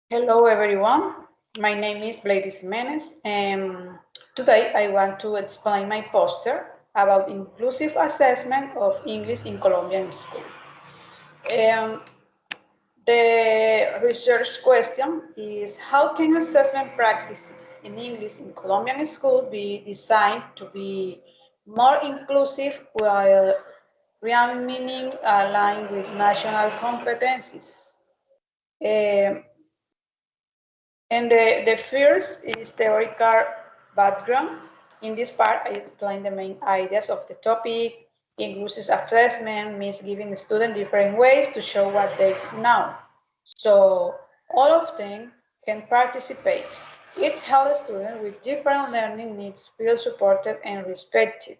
Hello everyone, my name is Blady Jimenez and today I want to explain my poster about inclusive assessment of English in Colombian school. Um, the research question is how can assessment practices in English in Colombian school be designed to be more inclusive while remaining aligned with national competencies? Um, And the first is theoretical background. In this part, I explain the main ideas of the topic. Inclusive assessment means giving the student different ways to show what they know. So all of them can participate. Each helps student with different learning needs feel supported and respected.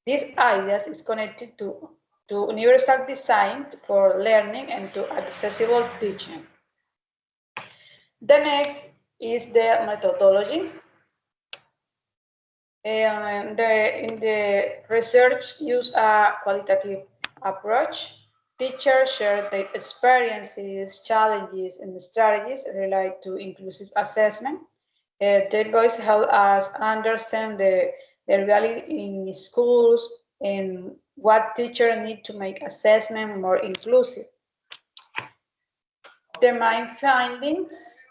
These ideas is connected to universal design for learning and to accessible teaching. The next is the methodology. In the research use a qualitative approach. Teachers share their experiences, challenges, and strategies related to inclusive assessment. Their voice help us understand the reality in schools and what teachers need to make assessment more inclusive. The main findings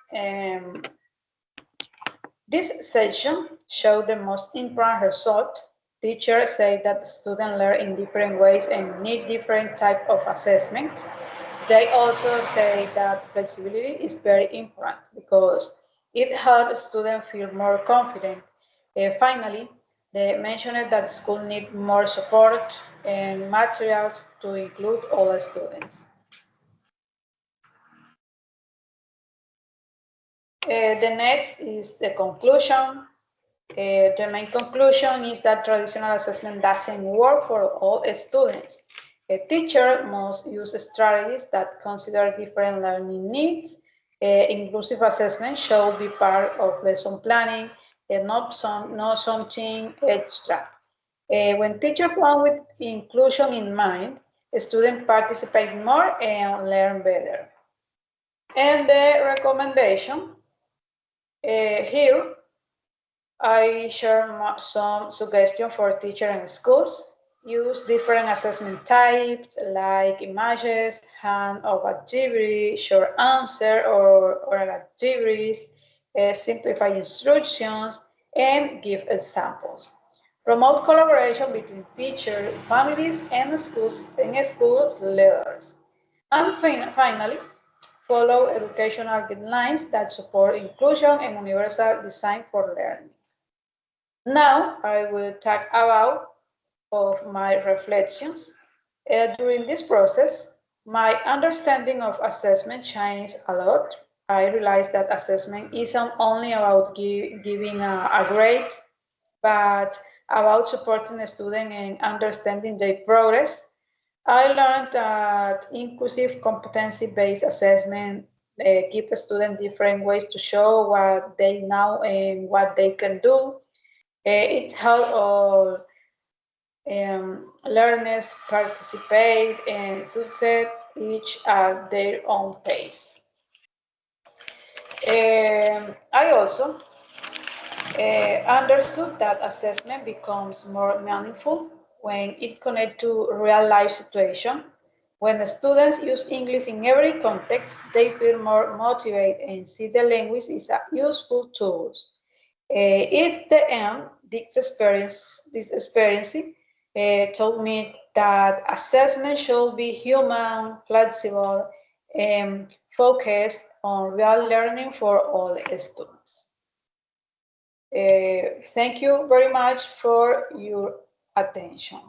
this session showed the most important result. Teachers say that students learn in different ways and need different type of assessment. They also say that flexibility is very important because it helps students feel more confident. Finally, they mentioned that school need more support and materials to include all students. The next is the conclusion. The main conclusion is that traditional assessment doesn't work for all students. A teacher must use strategies that consider different learning needs. Inclusive assessment should be part of lesson planning and not something extra. When teachers plan with inclusion in mind, students participate more and learn better. And the recommendation here I share some suggestions for teachers and schools. Use different assessment types like images, hand-of activity, short answer or oral activities, simplify instructions, and give examples. Promote collaboration between teachers, families, and schools leaders. And finally, follow educational guidelines that support inclusion and universal design for learning. Now I will talk about of my reflections. During this process, my understanding of assessment changed a lot. I realized that assessment isn't only about giving a grade, but about supporting the student and understanding their progress. I learned that inclusive competency-based assessment give students different ways to show what they know and what they can do. It's how all learners participate and succeed each at their own pace. I also understood that assessment becomes more meaningful when it connects to real life situation. When the students use English in every context, they feel more motivated and see the language is a useful tool. At the end, this experience told me that assessment should be human, flexible, and focused on real learning for all students. Thank you very much for your attention.